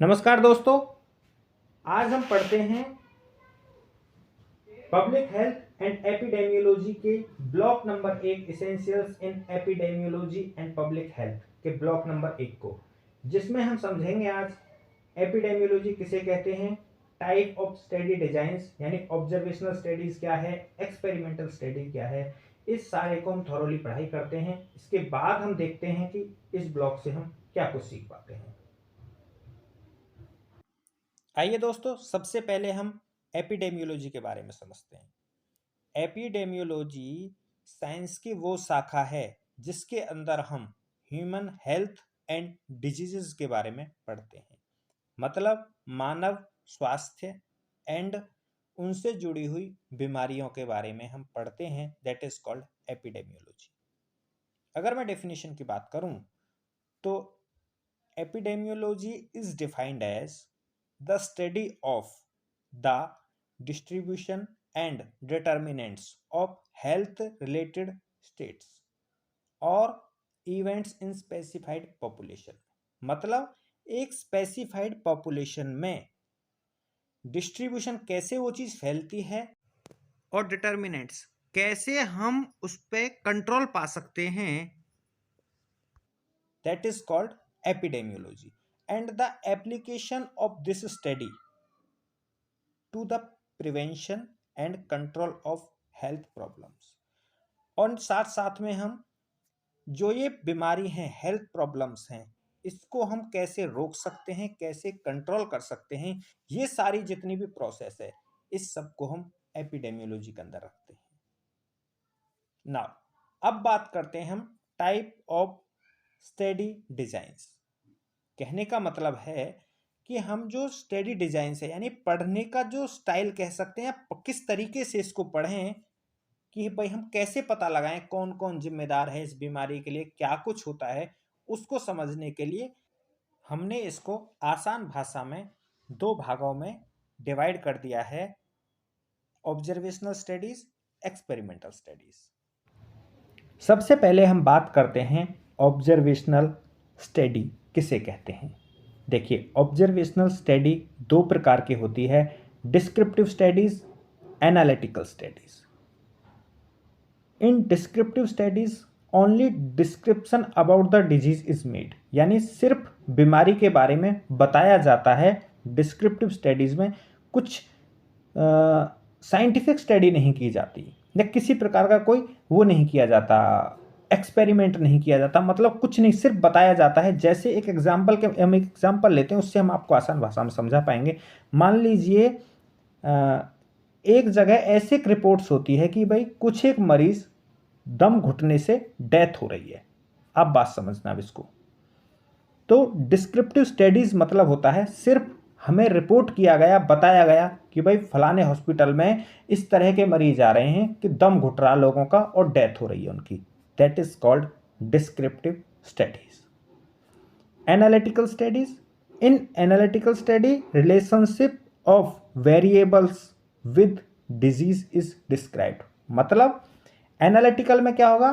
नमस्कार दोस्तों, आज हम पढ़ते हैं पब्लिक हेल्थ एंड एपिडेमियोलॉजी के block number 1 essentials in epidemiology and public health के ब्लॉक नंबर 1 को, जिसमें हम समझेंगे आज एपिडेमियोलॉजी किसे कहते हैं, टाइप ऑफ स्टडी डिजाइंस यानी ऑब्जर्वेशनल स्टडीज क्या है, एक्सपेरिमेंटल स्टडी क्या है। इस सारे को हम थॉरोली पढ़ाई करते हैं। इसके बाद हम देखते हैं कि इस ब्लॉक से हम क्या कुछ सीख पाते हैं। आइए दोस्तों, सबसे पहले हम एपिडेमियोलॉजी के बारे में समझते हैं। एपिडेमियोलॉजी साइंस की वो शाखा है जिसके अंदर हम ह्यूमन हेल्थ एंड डिजीजेस के बारे में पढ़ते हैं, मतलब मानव स्वास्थ्य एंड उनसे जुड़ी हुई बीमारियों के बारे में हम पढ़ते हैं। That is called epidemiology. अगर मैं डेफिनेशन की बात करूं तो epidemiology is defined as the study of the distribution and determinants of health related states or events in specified population। मतलब एक स्पेसिफाइड पॉपुलेशन में डिस्ट्रीब्यूशन कैसे वो चीज फैलती है और डिटर्मिनेंट्स कैसे हम उस पर कंट्रोल पा सकते हैं, that is called epidemiology. and the application of this study to the prevention and control of health problems। और साथ साथ में हम जो ये बीमारी हैं, हेल्थ प्रॉब्लम्स हैं, इसको हम कैसे रोक सकते हैं, कैसे कंट्रोल कर सकते हैं, ये सारी जितनी भी प्रोसेस है इस सब को हम एपिडेमियोलॉजी के अंदर रखते हैं। नाउ अब बात करते हैं हम टाइप ऑफ स्टडी डिजाइंस। कहने का मतलब है कि हम जो स्टडी डिजाइन है यानी पढ़ने का जो स्टाइल कह सकते हैं, किस तरीके से इसको पढ़ें कि भाई हम कैसे पता लगाएं कौन कौन जिम्मेदार है इस बीमारी के लिए, क्या कुछ होता है, उसको समझने के लिए हमने इसको आसान भाषा में दो भागों में डिवाइड कर दिया है, ऑब्जर्वेशनल स्टडीज, एक्सपेरिमेंटल स्टडीज। सबसे पहले हम बात करते हैं ऑब्जर्वेशनल स्टडी किसे कहते हैं। देखिए, ऑब्जर्वेशनल स्टडी दो प्रकार की होती है, descriptive studies, analytical studies. In descriptive studies only description about the disease is made, यानी सिर्फ बीमारी के बारे में बताया जाता है। डिस्क्रिप्टिव स्टडीज में कुछ साइंटिफिक स्टडी नहीं की जाती या किसी प्रकार का कोई वो नहीं किया जाता, एक्सपेरिमेंट नहीं किया जाता, मतलब कुछ नहीं, सिर्फ बताया जाता है। जैसे एक एग्जाम्पल के हम एक एग्जाम्पल लेते हैं, उससे हम आपको आसान भाषा में समझा पाएंगे। मान लीजिए एक जगह ऐसे एक रिपोर्ट्स होती है कि भाई कुछ एक मरीज दम घुटने से डेथ हो रही है। आप बात समझना अब इसको। तो डिस्क्रिप्टिव स्टडीज मतलब होता है सिर्फ हमें रिपोर्ट किया गया, बताया गया कि भाई फलाने हॉस्पिटल में इस तरह के मरीज आ रहे हैं कि दम घुट रहा लोगों का और डेथ हो रही है उनकी। That is called descriptive studies। Analytical studies, in analytical study relationship of variables with disease is described। मतलब एनालिटिकल में क्या होगा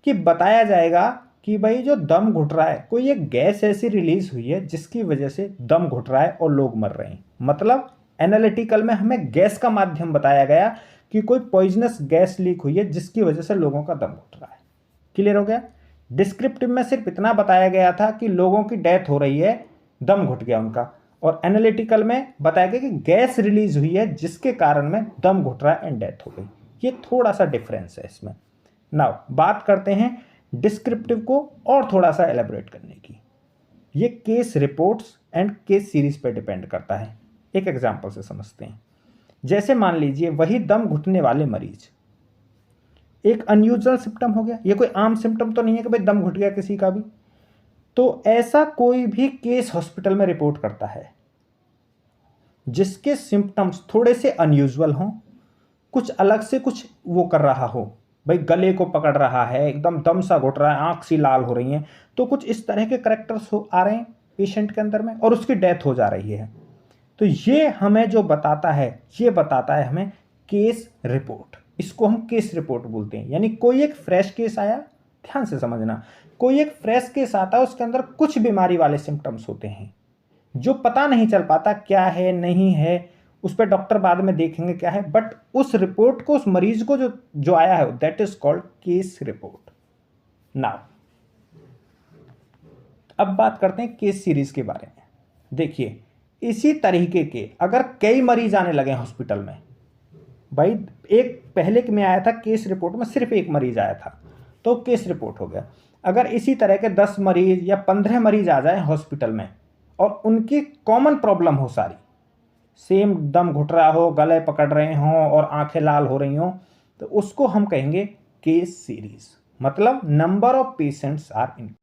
कि बताया जाएगा कि भाई जो दम घुट रहा है, कोई एक गैस ऐसी रिलीज हुई है जिसकी वजह से दम घुट रहा है और लोग मर रहे हैं। मतलब एनालिटिकल में हमें गैस का माध्यम बताया गया कि कोई पॉइजनस गैस लीक हुई है जिसकी वजह से लोगों का दम घुट रहा है। क्लियर हो गया। डिस्क्रिप्टिव में सिर्फ इतना बताया गया था कि लोगों की डेथ हो रही है, दम घुट गया उनका, और एनालिटिकल में बताया गया कि गैस रिलीज हुई है जिसके कारण में दम घुट रहा है एंड डेथ हो गई। ये थोड़ा सा डिफरेंस है इसमें। नाउ बात करते हैं डिस्क्रिप्टिव को और थोड़ा सा एलेबोरेट करने की। ये case reports and case series पे डिपेंड करता है। एक एग्जाम्पल से समझते हैं। जैसे मान लीजिए वही दम घुटने वाले मरीज, एक अनयूजुअल सिम्टम हो गया, ये कोई आम सिम्टम तो नहीं है कि भाई दम घुट गया किसी का भी, तो ऐसा कोई भी केस हॉस्पिटल में रिपोर्ट करता है जिसके सिम्टम्स थोड़े से अनयूजुअल हों, कुछ अलग से कुछ वो कर रहा हो, भाई गले को पकड़ रहा है, एकदम दम सा घुट रहा है, आंख सी लाल हो रही हैं, तो कुछ इस तरह के करेक्टर्स आ रहे हैं पेशेंट के अंदर में और उसकी डेथ हो जा रही है। तो ये हमें जो बताता है, ये बताता है हमें केस रिपोर्ट। इसको हम केस रिपोर्ट बोलते हैं। यानी कोई एक फ्रेश केस आया, ध्यान से समझना, कोई एक फ्रेश केस आता है, उसके अंदर कुछ बीमारी वाले सिम्टम्स होते हैं, जो पता नहीं चल पाता क्या है नहीं है, उस पर डॉक्टर बाद में देखेंगे क्या है, बट उस रिपोर्ट को, उस मरीज को जो जो आया है, that is called case report. Now अब बात करते हैं केस सीरीज के बारे में। देखिए, इसी तरीके के अगर कई मरीज आने लगे हॉस्पिटल में, भाई एक पहले में आया था केस रिपोर्ट में सिर्फ एक मरीज आया था तो केस रिपोर्ट हो गया। अगर इसी तरह के 10 मरीज या 15 मरीज आ जाए हॉस्पिटल में और उनकी कॉमन प्रॉब्लम हो सारी, सेम दम घुट रहा हो, गले पकड़ रहे हों और आंखें लाल हो रही हों, तो उसको हम कहेंगे केस सीरीज। मतलब number of patients are in.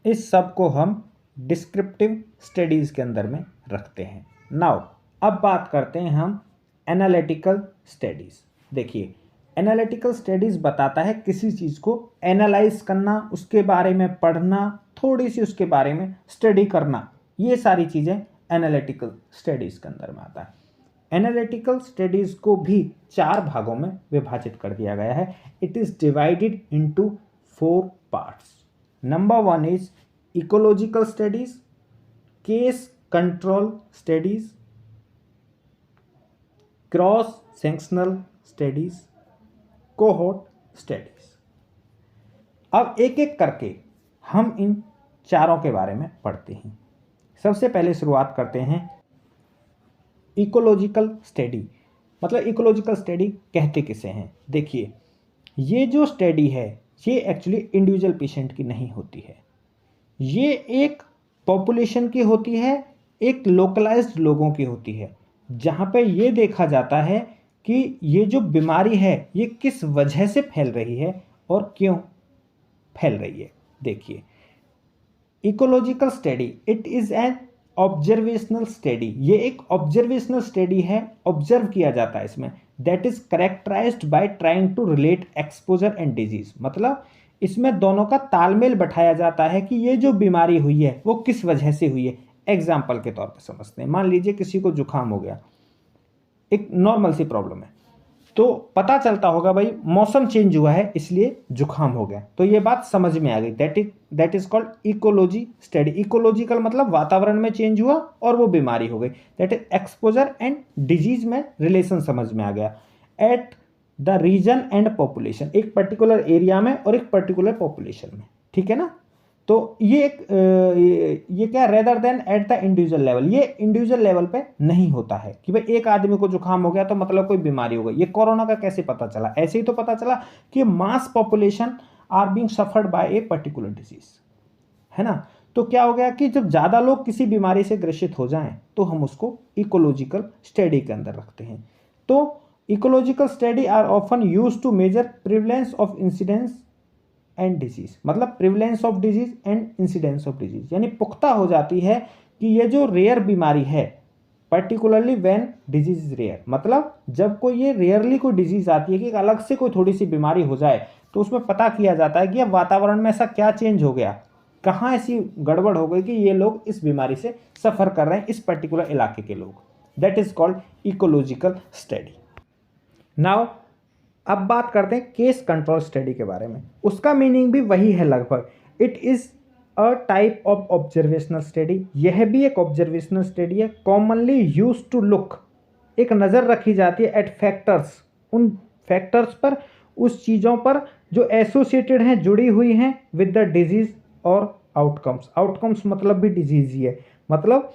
इस सब को हम डिस्क्रिप्टिव स्टडीज के अंदर में रखते हैं। नाउ अब बात करते हैं हम एनालिटिकल स्टडीज। देखिए, एनालिटिकल स्टडीज बताता है किसी चीज़ को एनालाइज करना, उसके बारे में पढ़ना, थोड़ी सी उसके बारे में स्टडी करना, ये सारी चीज़ें एनालिटिकल स्टडीज के अंदर में आता है। एनालिटिकल स्टडीज को भी 4 भागों में विभाजित कर दिया गया है। It is divided into 4 parts. Number 1 is ecological studies, case control studies, cross sectional studies, cohort studies. अब एक एक करके हम इन चारों के बारे में पढ़ते हैं। सबसे पहले शुरुआत करते हैं इकोलॉजिकल स्टडी। मतलब इकोलॉजिकल स्टडी कहते किसे हैं? देखिए, ये जो स्टडी है ये एक्चुअली इंडिविजुअल पेशेंट की नहीं होती है, ये एक पॉपुलेशन की होती है, एक लोकलाइज्ड लोगों की होती है, जहाँ पे ये देखा जाता है कि ये जो बीमारी है ये किस वजह से फैल रही है और क्यों फैल रही है। देखिए, ecological study it is an observational study. ये एक ऑब्जर्वेशनल स्टडी है, ऑब्जर्व किया जाता है इसमें। That is characterized by trying to relate exposure and disease. मतलब इसमें दोनों का तालमेल बैठाया जाता है कि ये जो बीमारी हुई है वो किस वजह से हुई है। एग्जाम्पल के तौर पर समझते हैं, मान लीजिए किसी को जुकाम हो गया, एक नॉर्मल सी प्रॉब्लम है, तो पता चलता होगा भाई मौसम चेंज हुआ है इसलिए जुकाम हो गया, तो ये बात समझ में आ गई। That is called ecology study. Ecological मतलब वातावरण में चेंज हुआ और वो बीमारी हो गई। That is exposure and disease में रिलेशन समझ में आ गया। At the region and population, एक पर्टिकुलर एरिया में और एक पर्टिकुलर पॉपुलेशन में, ठीक है ना। तो ये क्या, rather than at the individual level, ये इंडिविजुअल लेवल पे नहीं होता है कि भाई एक आदमी को जुकाम हो गया तो मतलब कोई बीमारी हो गई। ये कोरोना का कैसे पता चला? ऐसे ही तो पता चला कि mass population are being suffered by a particular disease, है ना। तो क्या हो गया कि जब ज़्यादा लोग किसी बीमारी से ग्रसित हो जाएं तो हम उसको इकोलॉजिकल स्टडी के अंदर रखते हैं। तो ecological study are often use to measure prevalence of incidence and disease. मतलब prevalence of disease and incidence of disease, यानी पुख्ता हो जाती है कि ये जो रेयर बीमारी है, particularly when disease is rare, मतलब जब कोई ये रेयरली कोई डिजीज आती है कि अलग से कोई थोड़ी सी बीमारी हो जाए तो उसमें पता किया जाता है कि अब वातावरण में ऐसा क्या चेंज हो गया, कहाँ ऐसी गड़बड़ हो गई कि ये लोग इस बीमारी से सफ़र कर रहे हैं, इस पर्टिकुलर इलाके के लोग। That is called ecological study. Now अब बात करते हैं केस कंट्रोल स्टडी के बारे में। उसका मीनिंग भी वही है लगभग। It is a type of observational study. यह भी एक ऑब्जर्वेशनल स्टडी है। कॉमनली यूज टू लुक, एक नज़र रखी जाती है एट फैक्टर्स, उन फैक्टर्स पर, उस चीज़ों पर जो एसोसिएटेड हैं, जुड़ी हुई हैं विद द डिजीज़ और आउटकम्स। आउटकम्स मतलब भी डिजीज़ ही है। मतलब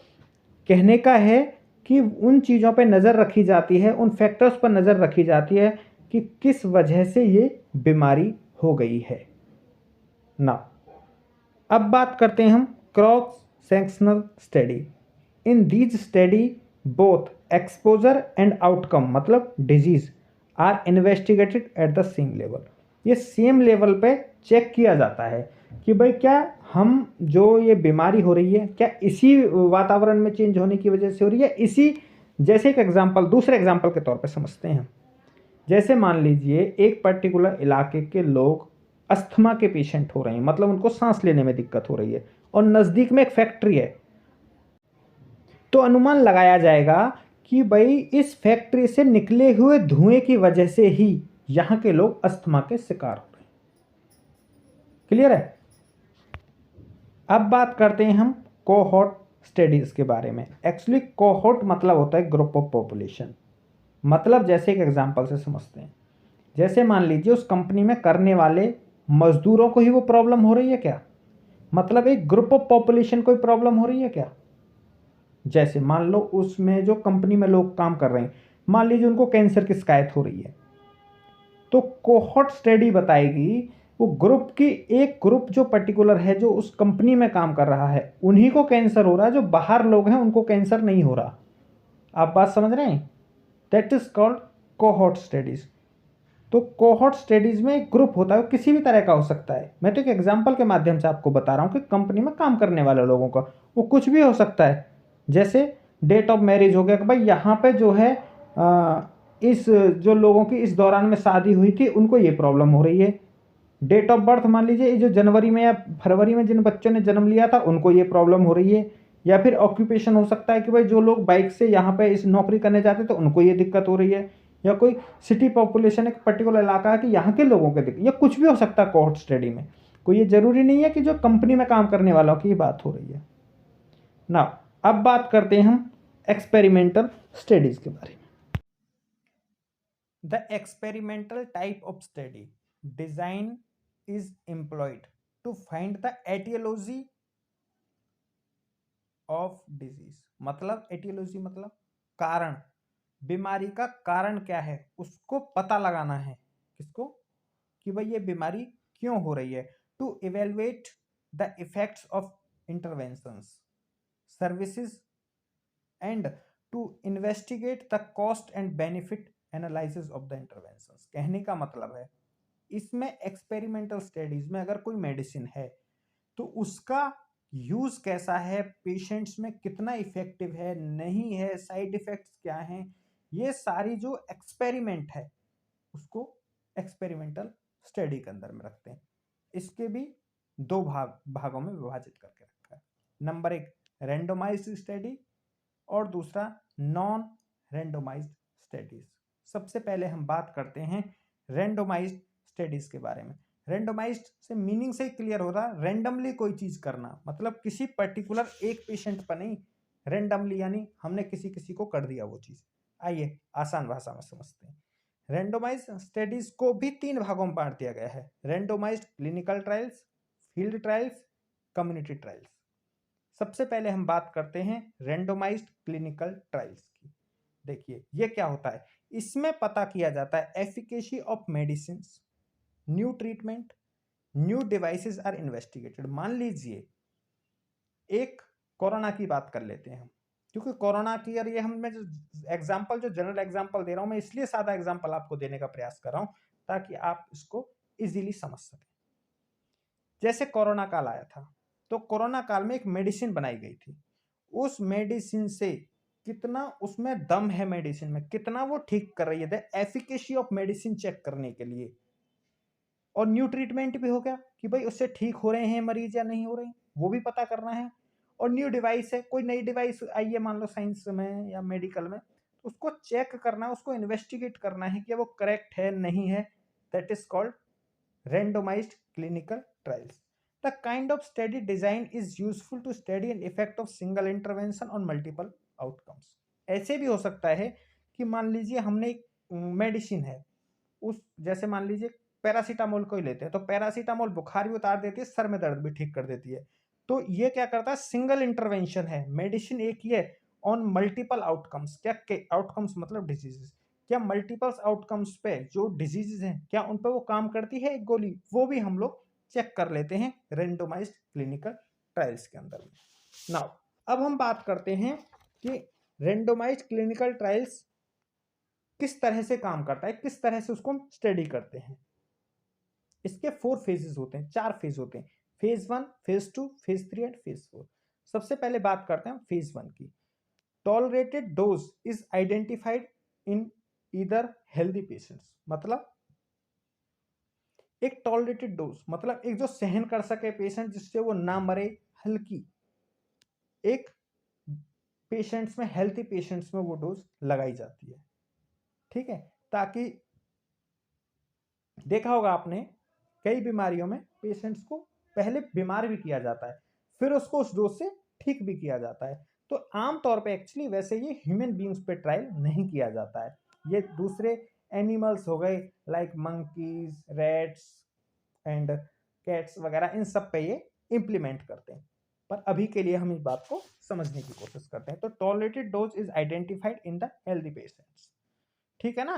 कहने का है कि उन चीज़ों पर नज़र रखी जाती है, उन फैक्टर्स पर नज़र रखी जाती है कि किस वजह से ये बीमारी हो गई है ना। अब बात करते हैं हम cross sectional study. In these study both exposure and outcome मतलब disease are investigated at the same level. ये सेम लेवल पे चेक किया जाता है कि भाई क्या हम जो ये बीमारी हो रही है क्या इसी वातावरण में चेंज होने की वजह से हो रही है। इसी जैसे एक एग्जांपल, दूसरे एग्जांपल के तौर पे समझते हैं। जैसे मान लीजिए एक पर्टिकुलर इलाके के लोग अस्थमा के पेशेंट हो रहे हैं, मतलब उनको सांस लेने में दिक्कत हो रही है और नज़दीक में एक फैक्ट्री है, तो अनुमान लगाया जाएगा कि भाई इस फैक्ट्री से निकले हुए धुएं की वजह से ही यहाँ के लोग अस्थमा के शिकार हो रहे हैं। क्लियर है? अब बात करते हैं हम कोहोर्ट स्टडीज़ के बारे में। एक्चुअली कोहोर्ट मतलब होता है ग्रुप ऑफ पॉपुलेशन। मतलब जैसे एक एग्जांपल से समझते हैं, जैसे मान लीजिए उस कंपनी में करने वाले मजदूरों को ही वो प्रॉब्लम हो रही है क्या, मतलब एक ग्रुप ऑफ पॉपुलेशन को ही प्रॉब्लम हो रही है क्या। जैसे मान लो उसमें जो कंपनी में लोग काम कर रहे हैं, मान लीजिए उनको कैंसर की शिकायत हो रही है, तो कोहोर्ट स्टडी बताएगी वो ग्रुप की, एक ग्रुप जो पर्टिकुलर है जो उस कंपनी में काम कर रहा है उन्हीं को कैंसर हो रहा है, जो बाहर लोग हैं उनको कैंसर नहीं हो रहा। आप बात समझ रहे हैं? That is called cohort studies. तो कोहोर्ट स्टडीज में एक ग्रुप होता है, वो किसी भी तरह का हो सकता है। मैं तो एक एग्जांपल के माध्यम से आपको बता रहा हूँ कि कंपनी में काम करने वाले लोगों का वो कुछ भी हो सकता है। जैसे डेट ऑफ मैरिज हो गया कि भाई यहाँ पे जो है इस जो लोगों की इस दौरान में शादी हुई थी उनको ये प्रॉब्लम हो रही है। डेट ऑफ बर्थ मान लीजिए जो जनवरी में या फरवरी में जिन बच्चों ने जन्म लिया था उनको ये प्रॉब्लम हो रही है। या फिर ऑक्यूपेशन हो सकता है कि भाई जो लोग बाइक से यहाँ पे इस नौकरी करने जाते तो उनको ये दिक्कत हो रही है। या कोई सिटी पॉपुलेशन एक पर्टिकुलर इलाका है कि यहाँ के लोगों के दिक्कत, या कुछ भी हो सकता है कोहोर्ट स्टडी में। कोई ये जरूरी नहीं है कि जो कंपनी में काम करने वालों की बात हो रही है ना। अब बात करते हैं हम एक्सपेरिमेंटल स्टडीज के बारे में। The experimental type of study design is employed to find the etiology of disease. मतलब एटियोलॉजी मतलब कारण, बीमारी का कारण क्या है उसको पता लगाना है। किसको? कि भाई ये बीमारी क्यों हो रही है। To evaluate the effects of interventions services and to investigate the cost and benefit analysis of the interventions. कहने का मतलब है इसमें एक्सपेरिमेंटल स्टडीज में अगर कोई मेडिसिन है तो उसका यूज कैसा है, पेशेंट्स में कितना इफेक्टिव है नहीं है, साइड इफेक्ट्स क्या हैं, ये सारी जो एक्सपेरिमेंट है उसको एक्सपेरिमेंटल स्टडी के अंदर में रखते हैं। इसके भी दो भागों में विभाजित करके रखा है। नंबर एक रैंडोमाइज्ड स्टडी और दूसरा नॉन रैंडोमाइज्ड स्टडीज। सबसे पहले हम बात करते हैं रैंडोमाइज्ड स्टडीज के बारे में। रैंडोमाइज्ड से मीनिंग से क्लियर हो रहा, रैंडमली कोई चीज करना, मतलब किसी पर्टिकुलर एक पेशेंट पर नहीं, रैंडमली यानी हमने किसी किसी को कर दिया वो चीज। आइए आसान भाषा में समझते हैं। रैंडोमाइज्ड स्टडीज को भी तीन भागों में बांट दिया गया है। Randomised clinical trials, field trials, community trials. सबसे पहले हम बात करते हैं रैंडोमाइज्ड क्लिनिकल ट्रायल्स की। देखिए ये क्या होता है, इसमें पता किया जाता है efficacy of medicine, new treatment, new devices are investigated. मान लीजिए एक कोरोना की बात कर लेते हैं हम, क्योंकि कोरोना की, और ये हम मैं जो एग्जांपल, जो जनरल एग्जांपल दे रहा हूं मैं, इसलिए सादा एग्जांपल आपको देने का प्रयास कर रहा हूं ताकि आप इसको इजीली समझ सकें। जैसे कोरोना काल आया था तो कोरोना काल में एक मेडिसिन बनाई गई थी। उस मेडिसिन से कितना उसमें दम है, मेडिसिन में कितना वो ठीक कर रही है, the efficacy of medicine check करने के लिए। और न्यू ट्रीटमेंट भी हो गया कि भाई उससे ठीक हो रहे हैं मरीज या नहीं हो रहे हैं, वो भी पता करना है। और न्यू डिवाइस है, कोई नई डिवाइस आई है मान लो साइंस में या मेडिकल में, तो उसको चेक करना है, उसको इन्वेस्टिगेट करना है कि वो करेक्ट है नहीं है। That is called randomized clinical trials. The kind of study design is useful to study an effect of single intervention on multiple outcomes. ऐसे भी हो सकता है कि मान लीजिए हमने एक मेडिसिन है, उस जैसे मान लीजिए पैरासीटामोल को ही लेते हैं, तो पैरासीटामोल बुखार भी उतार देती है, सर में दर्द भी ठीक कर देती है। तो ये क्या करता है, सिंगल इंटरवेंशन है, मेडिसिन एक ही है, ऑन मल्टीपल आउटकम्स। क्या आउटकम्स मतलब डिजीजेस, क्या मल्टीपल्स आउटकम्स पे जो डिजीजेज हैं क्या उन पे वो काम करती है एक गोली, वो भी हम लोग चेक कर लेते हैं रेंडोमाइज्ड क्लिनिकल ट्रायल्स के अंदर। नाउ अब हम बात करते हैं कि रेंडोमाइज्ड क्लिनिकल ट्रायल्स किस तरह से काम करता है, किस तरह से उसको हम स्टडी करते हैं। इसके 4 फेजेस होते हैं, 4 फेज होते हैं, phase 1, phase 2, phase 3 and phase 4। सबसे पहले बात करते हैं फेज 1 की। Tolerated dose is identified in either healthy patients. मतलब एक टॉलरेटेड डोज मतलब एक जो सहन कर सके पेशेंट, जिससे वो ना मरे, हल्की, एक पेशेंट्स में, हेल्थी पेशेंट्स में वो डोज लगाई जाती है। ठीक है, ताकि देखा होगा आपने कई बीमारियों में पेशेंट्स को पहले बीमार भी किया जाता है, फिर उसको उस डोज से ठीक भी किया जाता है। तो आमतौर पे एक्चुअली वैसे ये ह्यूमन बींग्स पे ट्रायल नहीं किया जाता है, ये दूसरे एनिमल्स हो गए like monkeys, rats and cats वगैरह, इन सब पे ये इम्प्लीमेंट करते हैं। पर अभी के लिए हम इस बात को समझने की कोशिश करते हैं। तो tolerated dose is identified in the healthy patients, ठीक है ना।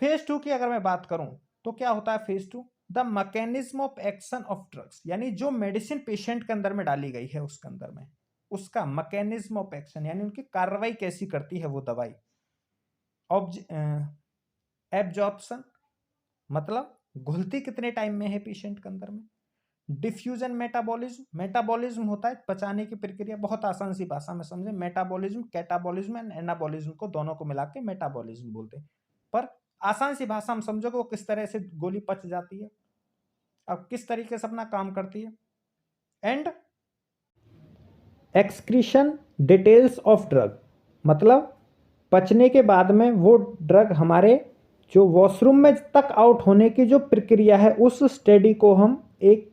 फेज 2 की अगर मैं बात करूं तो क्या होता है phase 2, the mechanism of action of drugs, यानी जो मेडिसिन पेशेंट के अंदर में डाली गई है उसके अंदर में उसका मैकेनिज्म ऑफ एक्शन यानी उनकी कार्रवाई कैसी करती है वो दवाई। एब्जॉर्प्शन मतलब घुलती कितने टाइम में है पेशेंट के अंदर में। डिफ्यूजन मेटाबॉलिज्म, मेटाबॉलिज्म होता है पचाने की प्रक्रिया, बहुत आसान सी भाषा में समझे। मेटाबॉलिज्म, कैटाबॉलिज्म एंड एनाबॉलिज्म को दोनों को मिला के मेटाबॉलिज्म बोलते हैं। पर आसान सी भाषा में समझो कि वो किस तरह से गोली पच जाती है, अब किस तरीके से अपना काम करती है। And excretion details of drug, मतलब पचने के बाद में वो ड्रग हमारे जो वॉशरूम में तक आउट होने की जो प्रक्रिया है उस स्टडी को हम एक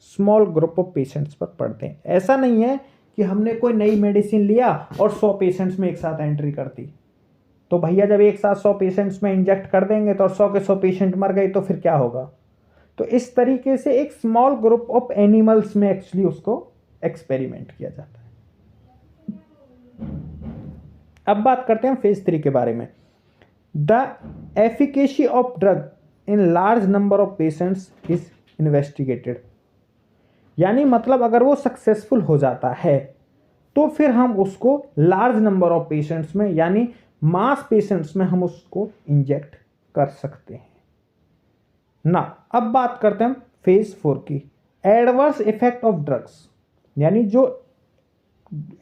स्मॉल ग्रुप ऑफ पेशेंट्स पर पढ़ते हैं। ऐसा नहीं है कि हमने कोई नई मेडिसिन लिया और 100 पेशेंट्स में एक साथ एंट्री कर दी, तो भैया जब एक साथ 100 पेशेंट्स में इंजेक्ट कर देंगे तो 100 के 100 पेशेंट मर गए तो फिर क्या होगा। तो इस तरीके से एक स्मॉल ग्रुप ऑफ एनिमल्स में एक्चुअली उसको एक्सपेरिमेंट किया जाता है। अब बात करते हैं फेज 3 के बारे में। The efficacy of drug in large number of patients is investigated, यानी मतलब अगर वो सक्सेसफुल हो जाता है तो फिर हम उसको लार्ज नंबर ऑफ पेशेंट्स में यानी मास पेशेंट्स में हम उसको इंजेक्ट कर सकते हैं ना। अब बात करते हैं फेज 4 की, एडवर्स इफेक्ट ऑफ ड्रग्स, यानी जो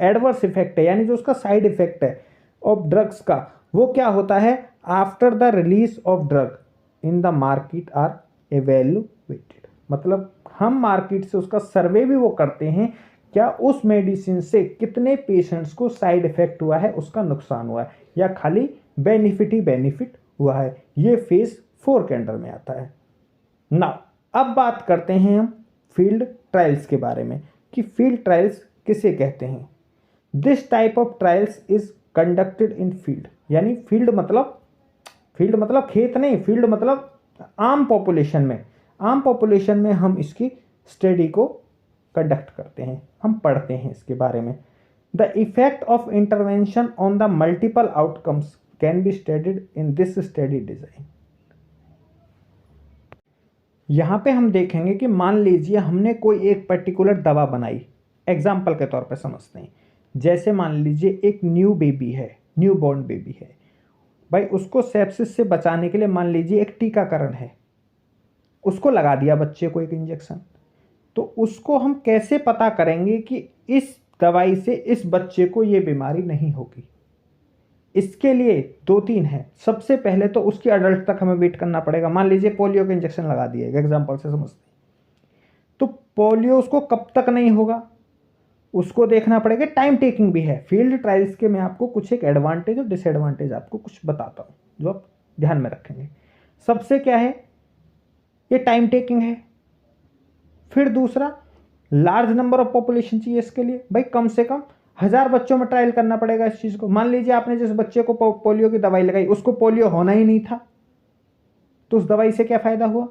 एडवर्स इफेक्ट है यानी जो उसका साइड इफेक्ट है ऑफ ड्रग्स का, वो क्या होता है after the release of drug in the market are evaluated, मतलब हम मार्केट से उसका सर्वे भी वो करते हैं क्या उस मेडिसिन से कितने पेशेंट्स को साइड इफेक्ट हुआ है, उसका नुकसान हुआ है या खाली बेनिफिट ही बेनिफिट हुआ है। ये फेज 4 के अंडर में आता है ना। अब बात करते हैं हम फील्ड ट्रायल्स के बारे में कि फील्ड ट्रायल्स किसे कहते हैं। This type of trials is conducted in field, यानी फील्ड मतलब खेत नहीं, फील्ड मतलब आम पॉपुलेशन में, आम पॉपुलेशन में हम इसकी स्टडी को कंडक्ट करते हैं, हम पढ़ते हैं इसके बारे में। The effect of intervention on the multiple outcomes can be studied in this study design. यहां पे हम देखेंगे कि मान लीजिए हमने कोई एक पर्टिकुलर दवा बनाई, एग्जाम्पल के तौर पे समझते हैं, जैसे मान लीजिए एक न्यू बेबी है, न्यू बॉर्न बेबी है भाई, उसको सेप्सिस से बचाने के लिए मान लीजिए एक टीकाकरण है, उसको लगा दिया बच्चे को एक इंजेक्शन, तो उसको हम कैसे पता करेंगे कि इस दवाई से इस बच्चे को ये बीमारी नहीं होगी। इसके लिए 2-3 है। सबसे पहले तो उसकी अडल्ट तक हमें वेट करना पड़ेगा। मान लीजिए पोलियो के इंजेक्शन लगा दिए, एग्जाम्पल से समझते हैं, तो पोलियो उसको कब तक नहीं होगा उसको देखना पड़ेगा। टाइम टेकिंग भी है। फील्ड ट्रायल्स के मैं आपको कुछ एक एडवांटेज और डिसएडवांटेज आपको कुछ बताता हूँ जो आप ध्यान में रखेंगे। सबसे क्या है, ये टाइम टेकिंग है। फिर दूसरा, लार्ज नंबर ऑफ पॉपुलेशन चाहिए इसके लिए, भाई कम से कम 1000 बच्चों में ट्रायल करना पड़ेगा इस चीज़ को। मान लीजिए आपने जिस बच्चे को पोलियो की दवाई लगाई उसको पोलियो होना ही नहीं था, तो उस दवाई से क्या फ़ायदा हुआ।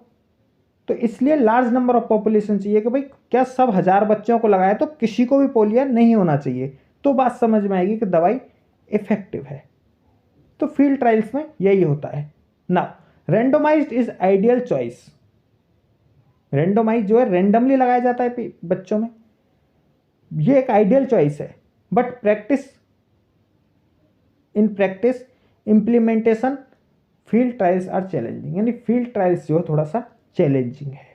तो इसलिए लार्ज नंबर ऑफ पॉपुलेशन चाहिए कि भाई क्या सब 1000 बच्चों को लगाए तो किसी को भी पोलियो नहीं होना चाहिए, तो बात समझ में आएगी कि दवाई इफेक्टिव है। तो फील्ड ट्रायल्स में यही होता है ना। रेंडोमाइज्ड इज आइडियल चॉइस। रेंडोमाइज जो है रेंडमली लगाया जाता है बच्चों में, ये एक आइडियल चॉइस है। But in practice implementation field trials are challenging, यानी फील्ड ट्रायल्स जो है थोड़ा सा चैलेंजिंग है।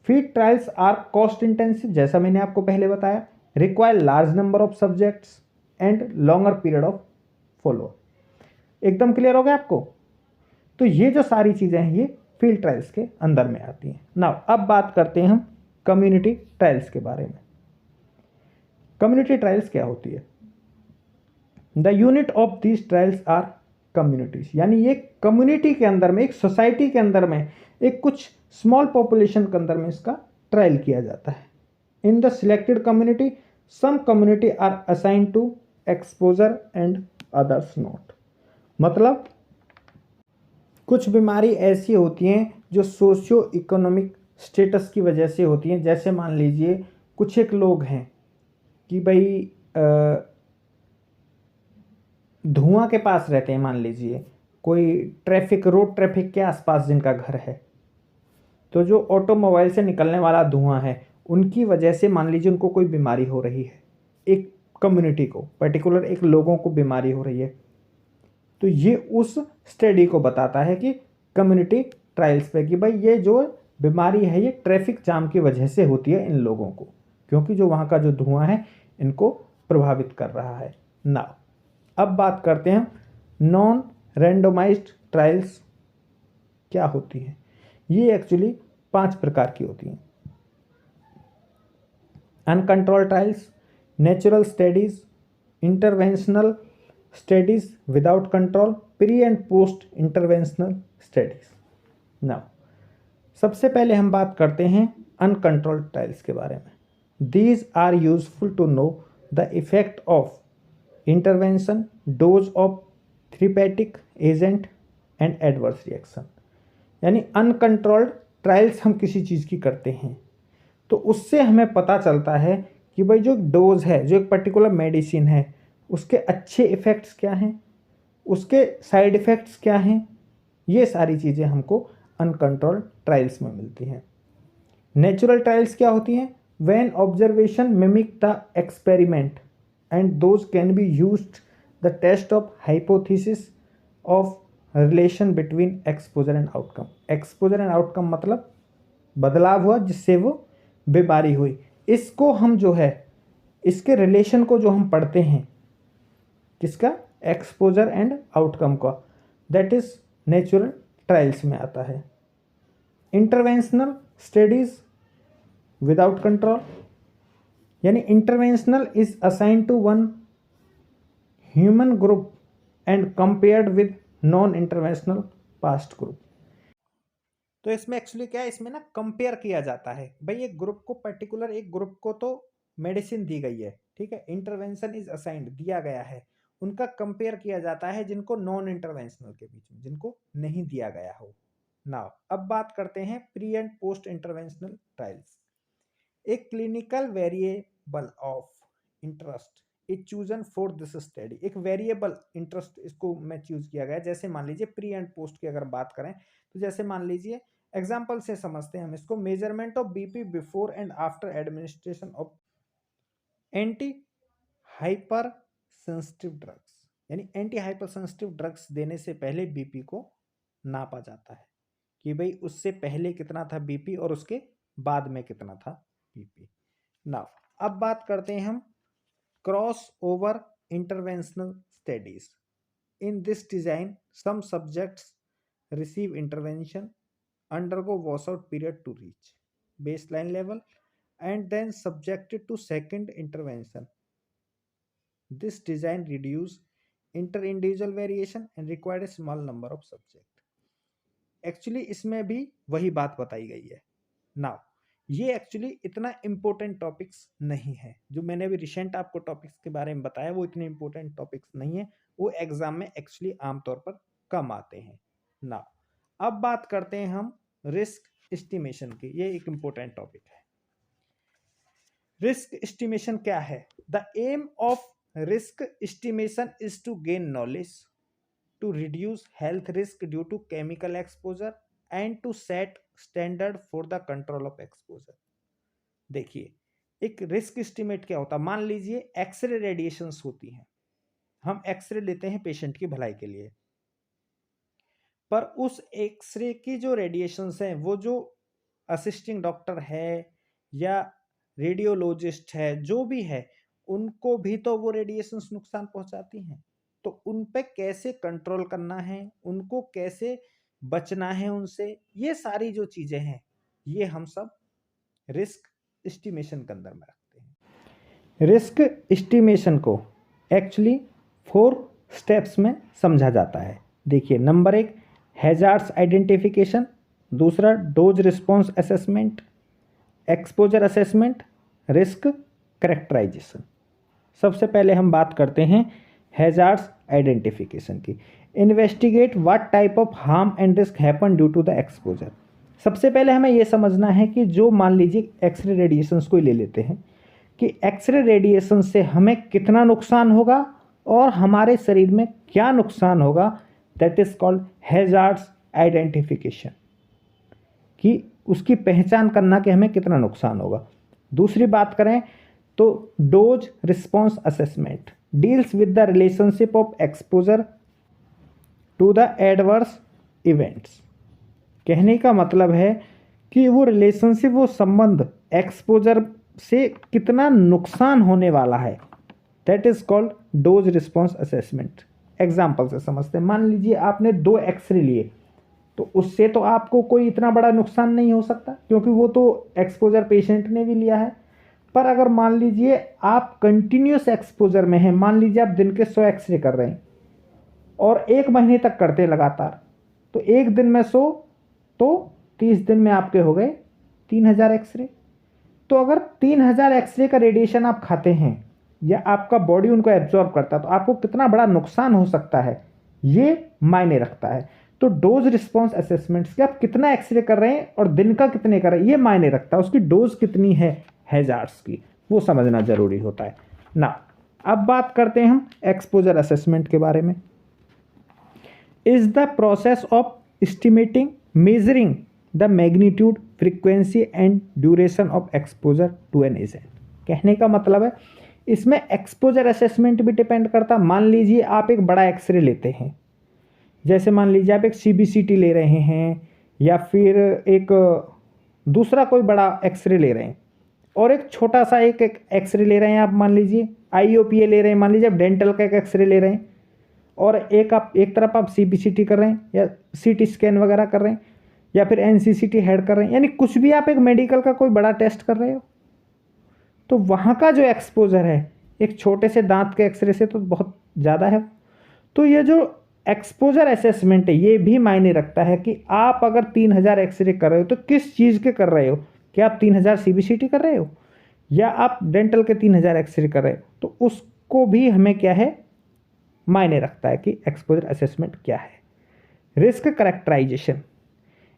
Field trials are cost intensive, जैसा मैंने आपको पहले बताया, require large number of subjects and longer period of follow. एकदम क्लियर हो गया आपको। तो ये जो सारी चीजें हैं ये फील्ड ट्रायल्स के अंदर में आती हैं। नाउ अब बात करते हैं हम कम्युनिटी ट्रायल्स के बारे में। कम्युनिटी ट्रायल्स क्या होती है। The unit of these trials are communities, यानी ये कम्युनिटी के अंदर में, एक सोसाइटी के अंदर में, एक कुछ स्मॉल पॉपुलेशन के अंदर में इसका ट्रायल किया जाता है। In the selected community some community are assign to exposure and others not. मतलब कुछ बीमारी ऐसी होती हैं जो सोशियो इकोनॉमिक स्टेटस की वजह से होती हैं। जैसे मान लीजिए कुछ एक लोग हैं कि भाई धुआं के पास रहते हैं, मान लीजिए कोई रोड ट्रैफिक के आसपास जिनका घर है, तो जो ऑटोमोबाइल से निकलने वाला धुआं है उनकी वजह से मान लीजिए उनको कोई बीमारी हो रही है, एक कम्युनिटी को पर्टिकुलर एक लोगों को बीमारी हो रही है, तो ये उस स्टडी को बताता है कि कम्युनिटी ट्रायल्स पे कि भाई ये जो बीमारी है ये ट्रैफिक जाम की वजह से होती है इन लोगों को, क्योंकि जो वहाँ का जो धुआं है इनको प्रभावित कर रहा है ना। अब बात करते हैं नॉन रैंडमाइज्ड ट्रायल्स क्या होती हैं। ये एक्चुअली 5 प्रकार की होती हैं। Uncontrolled trials, natural studies, interventional studies without control, pre and post interventional studies. Now सबसे पहले हम बात करते हैं अनकंट्रोल्ड ट्रायल्स के बारे में। These are useful to know the effect of intervention, dose of therapeutic agent and adverse reaction. यानी अनकंट्रोल्ड ट्रायल्स हम किसी चीज़ की करते हैं तो उससे हमें पता चलता है कि भाई जो डोज है, जो एक पर्टिकुलर मेडिसिन है, उसके अच्छे इफ़ेक्ट्स क्या हैं, उसके साइड इफ़ेक्ट्स क्या हैं, ये सारी चीज़ें हमको अनकंट्रोल्ड ट्रायल्स में मिलती हैं। नेचुरल ट्रायल्स क्या होती हैं? When observation mimic the experiment and those can be used the test of hypothesis of relation between exposure and outcome. Exposure and outcome मतलब बदलाव हुआ जिससे वो बीमारी हुई, इसको हम जो है इसके रिलेशन को जो हम पढ़ते हैं किसका? एक्सपोजर एंड आउटकम का, दैट इज नेचुरल ट्रायल्स में आता है। इंटरवेंशनल स्टडीज विदाउट कंट्रोल, यानी interventional is assign to one human group and compared with non interventional past group. तो इसमें एक्चुअली क्या है, इसमें ना कंपेयर किया जाता है। भाई एक ग्रुप को पर्टिकुलर एक ग्रुप को तो मेडिसिन दी गई है, ठीक है, इंटरवेंशन इज असाइंड दिया गया है, उनका कंपेयर किया जाता है जिनको नॉन इंटरवेंशनल के बीच में, जिनको नहीं दिया गया हो। नाउ अब बात करते हैं pre and post interventional trials. एक clinical variable of interest is chosen for this study. एक वेरिएबल इंटरेस्ट इसको में चूज किया गया है। जैसे मान लीजिए प्री एंड पोस्ट की अगर बात करें तो जैसे मान लीजिए एग्जाम्पल से समझते हैं हम इसको। Measurement of BP before and after administration of anti hyper sensitive drugs, यानी एंटी हाइपर सेंसिटिव ड्रग्स देने से पहले बीपी को नापा जाता है कि भाई उससे पहले कितना था बीपी और उसके बाद में कितना था बीपी। नाउ अब बात करते हैं हम cross over interventional studies. In this design some subjects receive intervention, undergo washout period to reach baseline level and then subjected to second intervention. This design reduce inter-individual variation and required a small number of subject. Actually इसमें भी वही बात बताई गई है। Now ये actually इतना important topics नहीं है, जो मैंने अभी रिसेंट आपको टॉपिक्स के बारे में बताया वो इतने इम्पोर्टेंट टॉपिक्स नहीं है, वो एग्जाम में एक्चुअली आमतौर पर कम आते हैं। नाउ अब बात करते हैं हम रिस्क एस्टिमेशन की। ये एक इंपॉर्टेंट टॉपिक है। रिस्क एस्टिमेशन क्या है? The aim of risk estimation is to gain knowledge, to reduce health risk due to chemical exposure and to set standard for the control of exposure. देखिए एक risk estimate क्या होता है? मान लीजिए एक्सरे रेडिएशंस होती हैं, हम एक्सरे लेते हैं पेशेंट की भलाई के लिए, पर उस एक्सरे की जो रेडिएशंस हैं वो जो असिस्टिंग डॉक्टर है या रेडियोलॉजिस्ट है जो भी है उनको भी तो वो रेडिएशंस नुकसान पहुंचाती हैं। तो उन पे कैसे कंट्रोल करना है, उनको कैसे बचना है उनसे, ये सारी जो चीजें हैं ये हम सब रिस्क एस्टिमेशन के अंदर में रखते हैं। रिस्क एस्टिमेशन को एक्चुअली 4 स्टेप्स में समझा जाता है। देखिए नंबर 1 हैजार्ड्स आइडेंटिफिकेशन, दूसरा dose response assessment, exposure assessment, risk characterization. सबसे पहले हम बात करते हैं हैजार्ड्स आइडेंटिफिकेशन की। Investigate what type of harm and risk happen due to the exposure. सबसे पहले हमें यह समझना है कि जो मान लीजिए एक्सरे रेडिएशंस को ही ले लेते हैं कि एक्सरे रेडिएशन से हमें कितना नुकसान होगा और हमारे शरीर में क्या नुकसान होगा, that is called hazards identification, कि उसकी पहचान करना कि हमें कितना नुकसान होगा। दूसरी बात करें तो dose response assessment deals with the relationship of exposure to the adverse events. कहने का मतलब है कि वो रिलेशनशिप, वो संबंध एक्सपोजर से कितना नुकसान होने वाला है, that is called dose response assessment. Example से समझते हैं। मान लीजिए आपने 2 एक्सरे लिए, तो उससे तो आपको कोई इतना बड़ा नुकसान नहीं हो सकता क्योंकि वो तो एक्सपोजर पेशेंट ने भी लिया है। पर अगर मान लीजिए आप कंटिन्यूस एक्सपोजर में हैं, मान लीजिए आप दिन के 100 एक्सरे कर रहे हैं और 1 महीने तक करते लगातार, तो 1 दिन में 100 तो 30 दिन में आपके हो गए 3000 एक्सरे। तो अगर 3000 एक्सरे का रेडिएशन आप खाते हैं या आपका बॉडी उनको एब्जॉर्ब करता है तो आपको कितना बड़ा नुकसान हो सकता है, ये मायने रखता है। तो डोज रिस्पॉन्स असेसमेंट्स कि आप कितना एक्सरे कर रहे हैं और दिन का कितने कर रहे हैं, ये मायने रखता है। उसकी डोज कितनी है हैजार्ड्स की, वो समझना जरूरी होता है ना। अब बात करते हैं हम एक्सपोजर असेसमेंट के बारे में। Is the process of estimating measuring the magnitude, frequency and duration of exposure to an agent. कहने का मतलब है इसमें एक्सपोजर असेसमेंट भी डिपेंड करता। मान लीजिए आप एक बड़ा एक्सरे लेते हैं, जैसे मान लीजिए आप एक CBCT ले रहे हैं या फिर एक दूसरा कोई बड़ा एक्सरे ले रहे हैं और एक छोटा सा एक एक्सरे ले रहे हैं। आप मान लीजिए IOPA ले रहे हैं, मान लीजिए आप डेंटल का एक एक्सरे ले रहे हैं और एक तरफ आप CBCT कर रहे हैं या CT स्कैन वगैरह कर रहे हैं या फिर NCCT हेड कर रहे हैं, यानी कुछ भी आप एक मेडिकल का कोई बड़ा टेस्ट कर रहे हो, तो वहाँ का जो एक्सपोजर है एक छोटे से दांत के एक्सरे से तो बहुत ज़्यादा है। तो ये जो एक्सपोजर असेसमेंट है ये भी मायने रखता है कि आप अगर 3000 एक्सरे कर रहे हो तो किस चीज़ के कर रहे हो, क्या आप 3000 CBCT कर रहे हो या आप डेंटल के 3000 एक्सरे कर रहे हो, तो उसको भी हमें क्या है मायने रखता है कि एक्सपोजर असेसमेंट क्या है। Risk characterization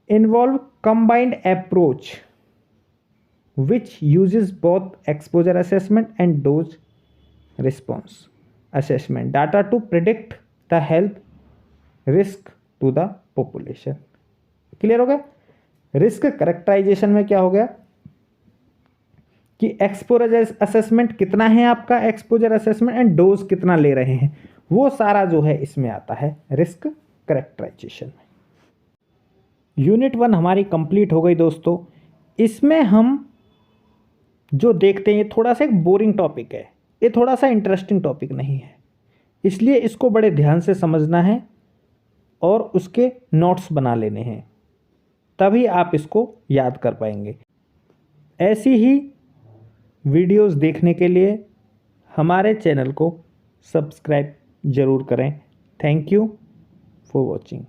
involve combined approach which uses both exposure assessment and dose response assessment data to predict the health risk to the population। Clear हो गया। रिस्क करेक्टराइजेशन में क्या हो गया कि एक्सपोजर असेसमेंट कितना है आपका, एक्सपोजर असेसमेंट एंड डोज कितना ले रहे हैं, वो सारा जो है इसमें आता है रिस्क करेक्टराइजेशन में। यूनिट 1 हमारी कंप्लीट हो गई दोस्तों। इसमें हम जो देखते हैं ये थोड़ा सा एक बोरिंग टॉपिक है, ये थोड़ा सा इंटरेस्टिंग टॉपिक नहीं है, इसलिए इसको बड़े ध्यान से समझना है और उसके नोट्स बना लेने हैं, तभी आप इसको याद कर पाएंगे। ऐसी ही वीडियोस देखने के लिए हमारे चैनल को सब्सक्राइब ज़रूर करें। Thank you for watching.